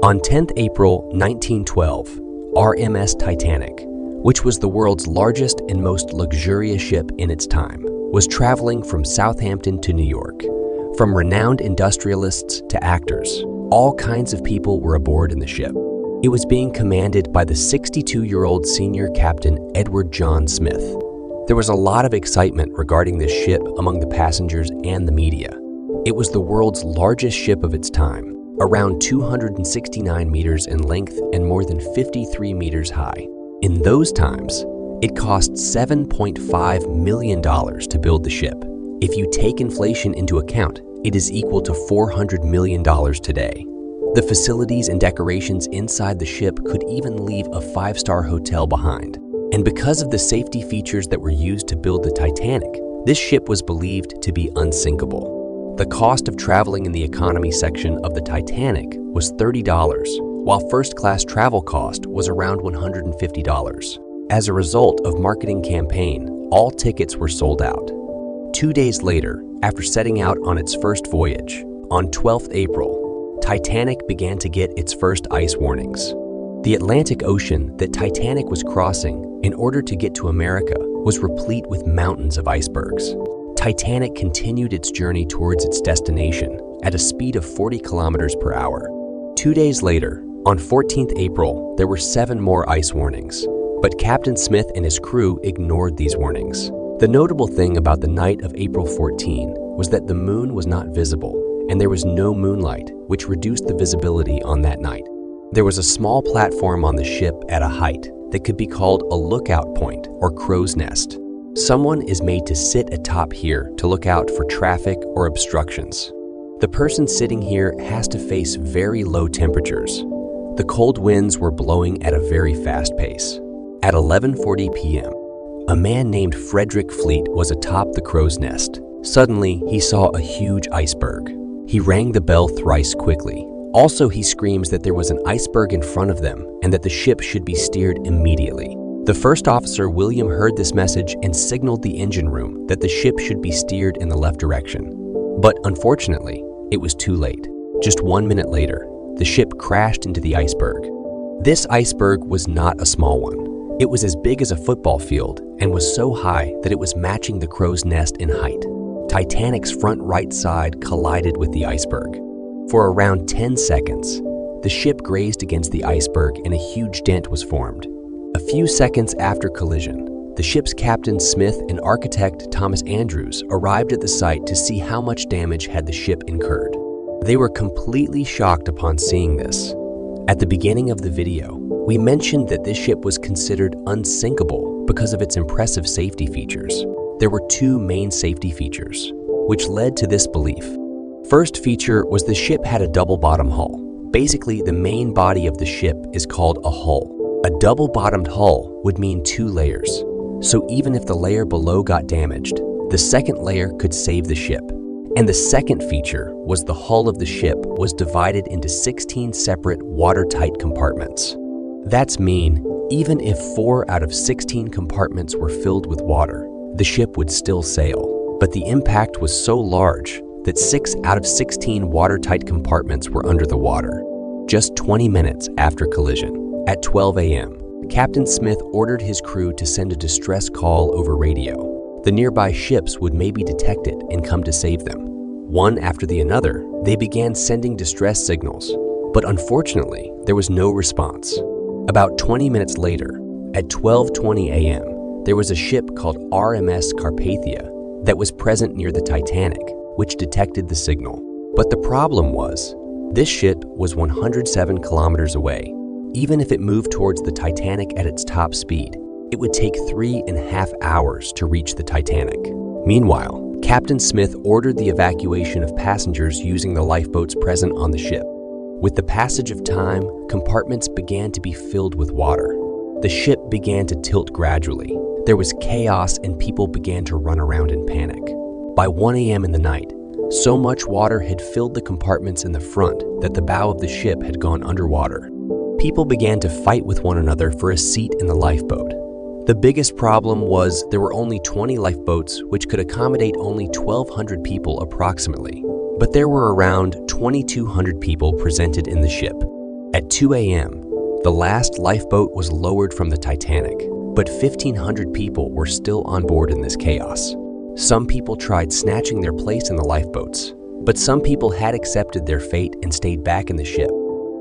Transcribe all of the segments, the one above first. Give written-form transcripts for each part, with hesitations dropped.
On 10th April 1912, RMS Titanic, which was the world's largest and most luxurious ship in its time, was traveling from Southampton to New York. From renowned industrialists to actors, all kinds of people were aboard in the ship. It was being commanded by the 62-year-old senior captain Edward John Smith. There was a lot of excitement regarding this ship among the passengers and the media. It was the world's largest ship of its time, around 269 meters in length and more than 53 meters high. In those times, it cost $7.5 million to build the ship. If you take inflation into account, it is equal to $400 million today. The facilities and decorations inside the ship could even leave a five-star hotel behind. And because of the safety features that were used to build the Titanic, this ship was believed to be unsinkable. The cost of traveling in the economy section of the Titanic was $30, while first-class travel cost was around $150. As a result of marketing campaign, all tickets were sold out. 2 days later, after setting out on its first voyage, on 12th April, Titanic began to get its first ice warnings. The Atlantic Ocean that Titanic was crossing in order to get to America was replete with mountains of icebergs. Titanic continued its journey towards its destination at a speed of 40 kilometers per hour. 2 days later, on 14th April, there were 7 more ice warnings, but Captain Smith and his crew ignored these warnings. The notable thing about the night of April 14 was that the moon was not visible and there was no moonlight, which reduced the visibility on that night. There was a small platform on the ship at a height that could be called a lookout point or crow's nest. Someone is made to sit atop here to look out for traffic or obstructions. The person sitting here has to face very low temperatures. The cold winds were blowing at a very fast pace. At 11:40 p.m., a man named Frederick Fleet was atop the crow's nest. Suddenly, he saw a huge iceberg. He rang the bell thrice quickly. Also, he screams that there was an iceberg in front of them and that the ship should be steered immediately. The first officer, William, heard this message and signaled the engine room that the ship should be steered in the left direction. But unfortunately, it was too late. Just 1 minute later, the ship crashed into the iceberg. This iceberg was not a small one. It was as big as a football field and was so high that it was matching the crow's nest in height. Titanic's front right side collided with the iceberg. For around 10 seconds, the ship grazed against the iceberg and a huge dent was formed. A few seconds after collision, the ship's captain Smith and architect Thomas Andrews arrived at the site to see how much damage had the ship incurred. They were completely shocked upon seeing this. At the beginning of the video, we mentioned that this ship was considered unsinkable because of its impressive safety features. There were 2 main safety features, which led to this belief. First feature was the ship had a double-bottom hull. Basically, the main body of the ship is called a hull. A double-bottomed hull would mean 2 layers. So even if the layer below got damaged, the second layer could save the ship. And the second feature was the hull of the ship was divided into 16 separate watertight compartments. That's mean, even if 4 out of 16 compartments were filled with water, the ship would still sail. But the impact was so large that 6 out of 16 watertight compartments were under the water. Just 20 minutes after collision, at 12 a.m., Captain Smith ordered his crew to send a distress call over radio. The nearby ships would maybe detect it and come to save them. One after the another, they began sending distress signals, but unfortunately, there was no response. About 20 minutes later, at 12:20 a.m., there was a ship called RMS Carpathia that was present near the Titanic, which detected the signal. But the problem was, this ship was 107 kilometers away. Even if it moved towards the Titanic at its top speed, it would take 3.5 hours to reach the Titanic. Meanwhile, Captain Smith ordered the evacuation of passengers using the lifeboats present on the ship. With the passage of time, compartments began to be filled with water. The ship began to tilt gradually. There was chaos and people began to run around in panic. By 1 a.m. in the night, so much water had filled the compartments in the front that the bow of the ship had gone underwater. People began to fight with one another for a seat in the lifeboat. The biggest problem was there were only 20 lifeboats which could accommodate only 1,200 people approximately, but there were around 2,200 people presented in the ship. At 2 a.m., the last lifeboat was lowered from the Titanic, but 1,500 people were still on board in this chaos. Some people tried snatching their place in the lifeboats, but some people had accepted their fate and stayed back in the ship.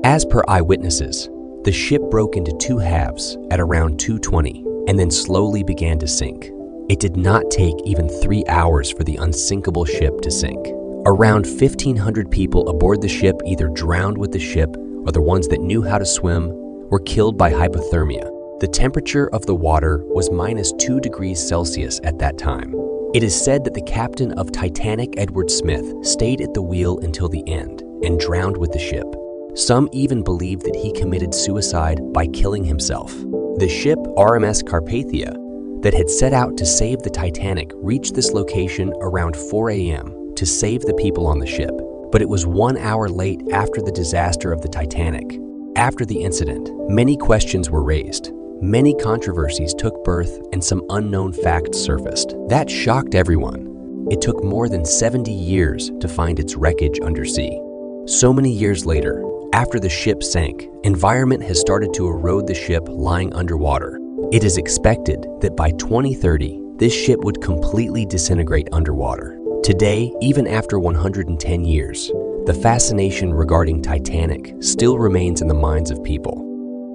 As per eyewitnesses, the ship broke into two halves at around 2:20 and then slowly began to sink. It did not take even 3 hours for the unsinkable ship to sink. Around 1,500 people aboard the ship either drowned with the ship or the ones that knew how to swim were killed by hypothermia. The temperature of the water was -2 degrees Celsius at that time. It is said that the captain of Titanic, Edward Smith, stayed at the wheel until the end and drowned with the ship. Some even believe that he committed suicide by killing himself. The ship RMS Carpathia that had set out to save the Titanic reached this location around 4 a.m. to save the people on the ship, but it was 1 hour late after the disaster of the Titanic. After the incident, many questions were raised. Many controversies took birth and some unknown facts surfaced. That shocked everyone. It took more than 70 years to find its wreckage undersea. So many years later, after the ship sank, environment has started to erode the ship lying underwater. It is expected that by 2030, this ship would completely disintegrate underwater. Today, even after 110 years, the fascination regarding Titanic still remains in the minds of people.